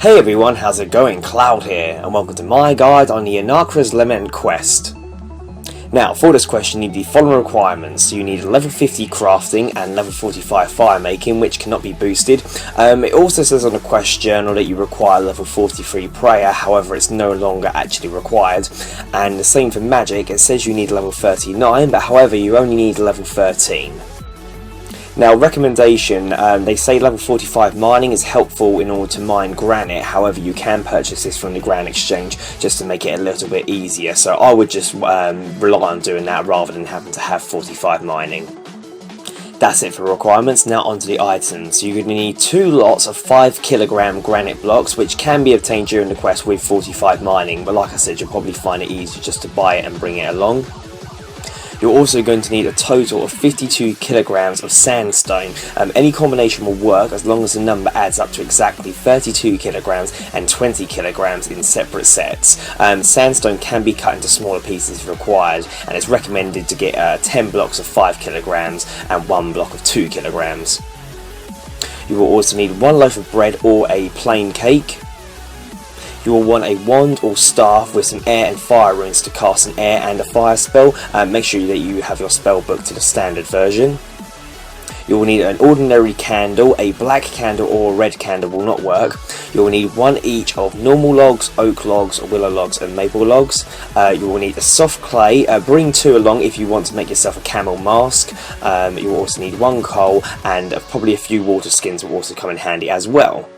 Hey everyone, how's it going? Cloud here, and welcome to my guide on the Enakhra's Lament quest. Now, for this quest you need the following requirements. So you need level 50 crafting and level 45 firemaking, which cannot be boosted. It also says on the quest journal that you require level 43 prayer, however it's no longer actually required. And the same for magic, it says you need level 39, but however you only need level 13. Now, recommendation, they say level 45 mining is helpful in order to mine granite, however you can purchase this from the granite exchange just to make it a little bit easier, so I would just rely on doing that rather than having to have 45 mining. That's it for requirements. Now onto the items. You're going to need 2 lots of 5 kilogram granite blocks, which can be obtained during the quest with 45 mining, but like I said, you'll probably find it easier just to buy it and bring it along. You're also going to need a total of 52 kilograms of sandstone. Any combination will work as long as the number adds up to exactly 32 kilograms and 20 kilograms in separate sets. Sandstone can be cut into smaller pieces if required, and it's recommended to get 10 blocks of 5 kilograms and 1 block of 2 kilograms. You will also need 1 loaf of bread or a plain cake. You will want a wand or staff with some air and fire runes to cast an air and a fire spell. Make sure that you have your spellbook to the standard version. You will need an ordinary candle, a black candle or a red candle will not work. You will need 1 each of normal logs, oak logs, willow logs and maple logs. You will need a soft clay, bring 2 along if you want to make yourself a camel mask. You will also need 1 coal, and probably a few Waterskins will also come in handy as well.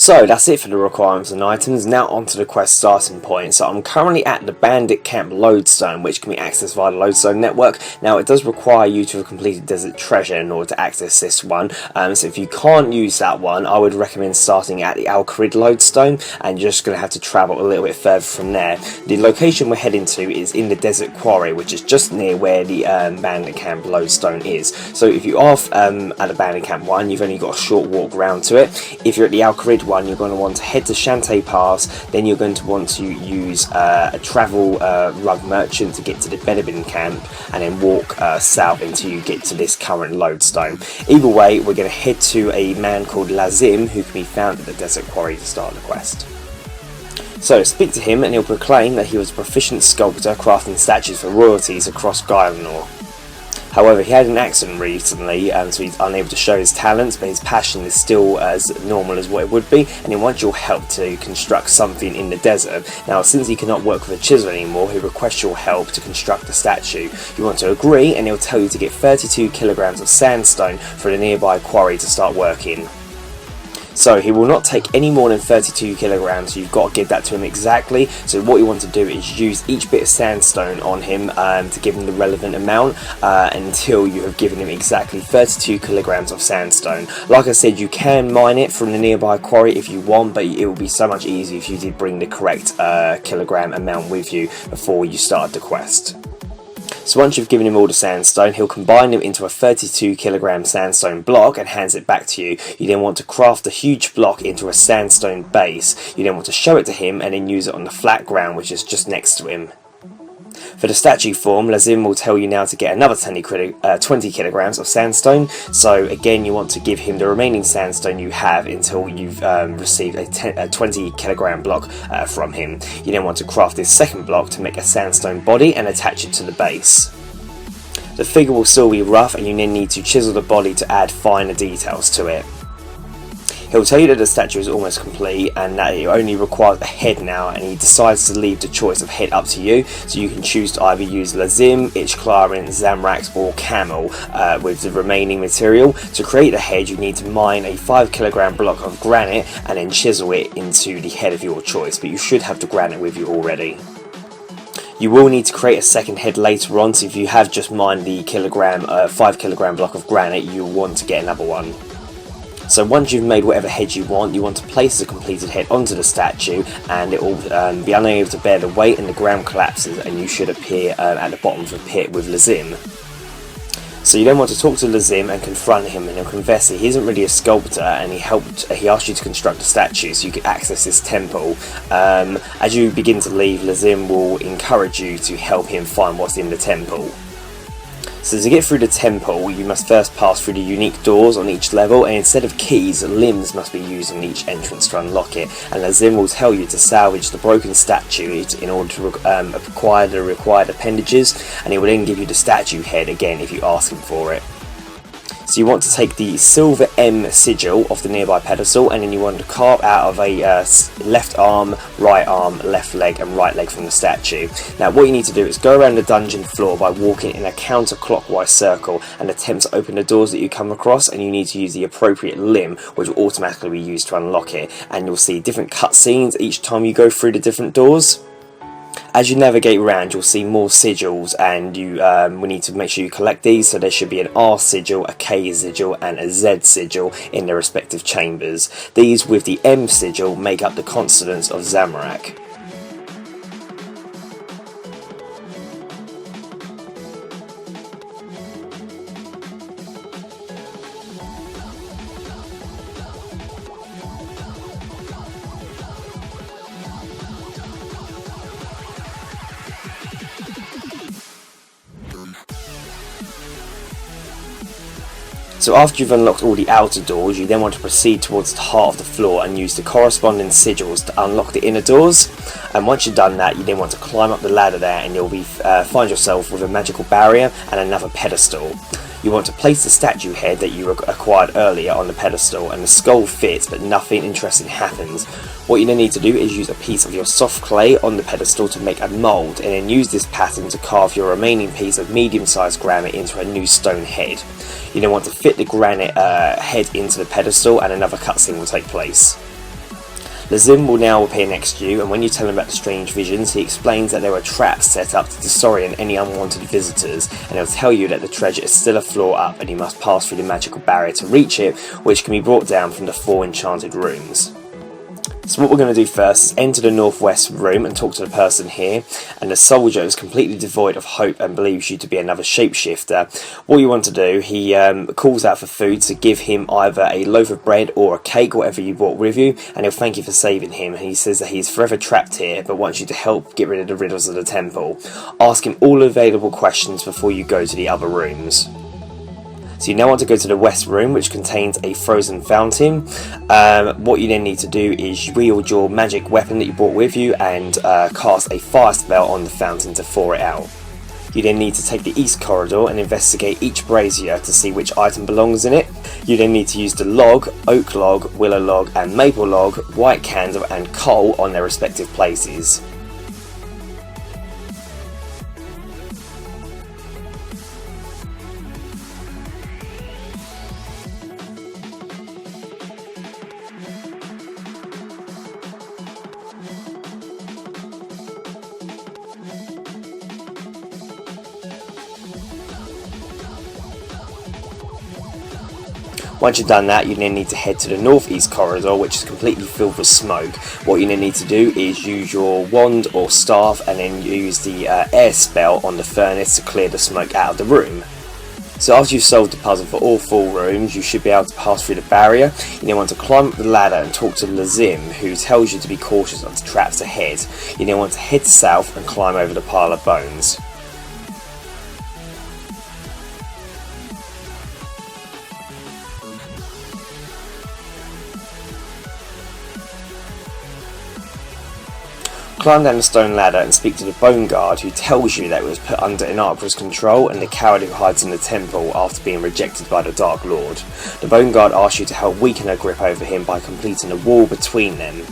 So that's it for the requirements and items. Now onto the quest starting point. So I'm currently at the bandit camp lodestone, which can be accessed via the lodestone network. Now it does require you to have completed desert treasure in order to access this one. So if you can't use that one, I would recommend starting at the Alcarid lodestone, and you're just going to have to travel a little bit further from there. The location we're heading to is in the desert quarry, which is just near where the bandit camp lodestone is. So if you are at the bandit camp 1, you've only got a short walk round to it. If you're at the Alcarid one, you're going to want to head to Shantae Pass, then you're going to want to use a travel rug merchant to get to the Bedouin camp, and then walk south until you get to this current lodestone. Either way, we're going to head to a man called Lazim, who can be found at the desert quarry to start the quest. So speak to him and he'll proclaim that he was a proficient sculptor crafting statues for royalties across Gailanor. However, he had an accident recently, so he's unable to show his talents, but his passion is still as normal as what it would be, and he wants your help to construct something in the desert. Now, since he cannot work with a chisel anymore, he requests your help to construct a statue. You want to agree, and he'll tell you to get 32 kilograms of sandstone for the nearby quarry to start working. So he will not take any more than 32 kilograms, so you've got to give that to him exactly. So what you want to do is use each bit of sandstone on him to give him the relevant amount until you have given him exactly 32 kilograms of sandstone. Like I said, you can mine it from the nearby quarry if you want, but it will be so much easier if you did bring the correct kilogram amount with you before you start the quest. So once you've given him all the sandstone, he'll combine them into a 32 kilogram sandstone block and hands it back to you. You then want to craft a huge block into a sandstone base. You then want to show it to him and then use it on the flat ground which is just next to him. For the statue form, Lazim will tell you now to get another 20 kilograms of sandstone. So again, you want to give him the remaining sandstone you have until you've received a 20 kilogram block from him. You then want to craft this second block to make a sandstone body and attach it to the base. The figure will still be rough, and you then need to chisel the body to add finer details to it. He'll tell you that the statue is almost complete and that it only requires a head now, and he decides to leave the choice of head up to you, so you can choose to either use Lazim, Ichklarin, Zamrax or Camel with the remaining material. To create the head, you need to mine a 5 kilogram block of granite and then chisel it into the head of your choice, but you should have the granite with you already. You will need to create a second head later on, so if you have just mined the 5 kilogram block of granite, you'll want to get another one. So once you've made whatever head you want to place the completed head onto the statue, and it will be unable to bear the weight and the ground collapses, and you should appear at the bottom of the pit with Lazim. So you then want to talk to Lazim and confront him, and he'll confess that he isn't really a sculptor, and he asked you to construct a statue so you could access this temple. As you begin to leave, Lazim will encourage you to help him find what's in the temple. So to get through the temple, you must first pass through the unique doors on each level, and instead of keys, limbs must be used on each entrance to unlock it, and the Zim will tell you to salvage the broken statue in order to acquire the required appendages, and he will then give you the statue head again if you ask him for it. So you want to take the silver M sigil off the nearby pedestal, and then you want to carve out of a left arm, left leg and right leg from the statue. Now what you need to do is go around the dungeon floor by walking in a counterclockwise circle and attempt to open the doors that you come across, and you need to use the appropriate limb which will automatically be used to unlock it, and you'll see different cutscenes each time you go through the different doors. As you navigate around, you'll see more sigils, and we need to make sure you collect these. So there should be an R sigil, a K sigil and a Z sigil in their respective chambers. These with the M sigil make up the consonants of Zamorak. So after you've unlocked all the outer doors, you then want to proceed towards the heart of the floor and use the corresponding sigils to unlock the inner doors. And once you've done that, you then want to climb up the ladder there, and you'll find yourself with a magical barrier and another pedestal. You want to place the statue head that you acquired earlier on the pedestal, and the skull fits, but nothing interesting happens. What you then need to do is use a piece of your soft clay on the pedestal to make a mould, and then use this pattern to carve your remaining piece of medium-sized granite into a new stone head. You then want to fit the granite head into the pedestal, and another cutscene will take place. The Zim will now appear next to you, and when you tell him about the strange visions, he explains that there were traps set up to disorient any unwanted visitors, and he'll tell you that the treasure is still a floor up and you must pass through the magical barrier to reach it, which can be brought down from the 4 enchanted rooms. So what we're going to do first is enter the northwest room and talk to the person here, and the soldier is completely devoid of hope and believes you to be another shapeshifter. What you want to do, he calls out for food, so give him either a loaf of bread or a cake, whatever you brought with you, and he'll thank you for saving him. And he says that he's forever trapped here but wants you to help get rid of the riddles of the temple. Ask him all available questions before you go to the other rooms. So you now want to go to the west room, which contains a frozen fountain. What you then need to do is wield your magic weapon that you brought with you and cast a fire spell on the fountain to thaw it out. You then need to take the east corridor and investigate each brazier to see which item belongs in it. You then need to use the log, oak log, willow log and maple log, white candle and coal on their respective places. Once you've done that, you then need to head to the northeast corridor, which is completely filled with smoke. What you then need to do is use your wand or staff and then use the air spell on the furnace to clear the smoke out of the room. So after you've solved the puzzle for all 4 rooms, you should be able to pass through the barrier. You then want to climb up the ladder and talk to Lazim, who tells you to be cautious of the traps ahead. You then want to head south and climb over the pile of bones. Climb down the stone ladder and speak to the Bone Guard, who tells you that it was put under Enakhra's control and the coward who hides in the temple after being rejected by the Dark Lord. The Bone Guard asks you to help weaken her grip over him by completing a wall between them.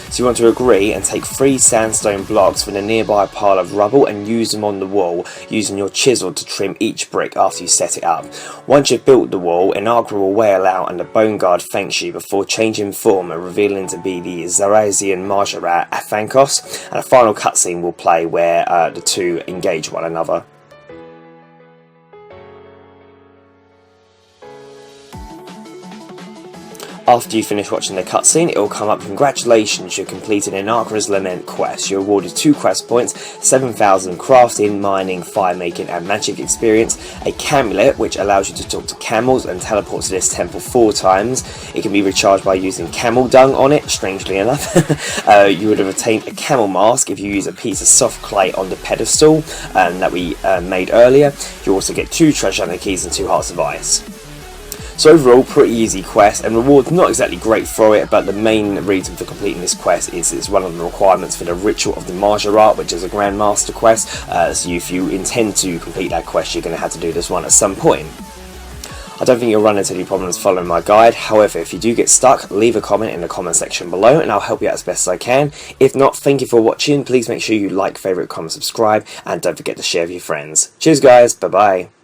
So you want to agree and take 3 sandstone blocks from the nearby pile of rubble and use them on the wall, using your chisel to trim each brick after you set it up. Once you've built the wall, Enakhra will wail out and the Bone Guard thanks you before changing form and revealing to be the Zarazian Mahjarrat Athankos, and a final cutscene will play where the two engage one another. After you finish watching the cutscene, it will come up, congratulations, you've completed Enakhra's Lament quest. You're awarded 2 quest points, 7,000 crafting, mining, firemaking and magic experience, a Camel, which allows you to talk to camels and teleport to this temple 4 times. It can be recharged by using camel dung on it, strangely enough. You would have obtained a camel mask if you use a piece of soft clay on the pedestal that we made earlier. You also get 2 treasure hunter keys and 2 hearts of ice. So overall, pretty easy quest, and rewards not exactly great for it, but the main reason for completing this quest is it's one of the requirements for the Ritual of the Mahjarrat, which is a Grandmaster quest, so if you intend to complete that quest, you're going to have to do this one at some point. I don't think you'll run into any problems following my guide. However, if you do get stuck, leave a comment in the comment section below and I'll help you out as best as I can. If not, thank you for watching. Please make sure you like, favourite, comment, subscribe, and don't forget to share with your friends. Cheers guys, bye bye.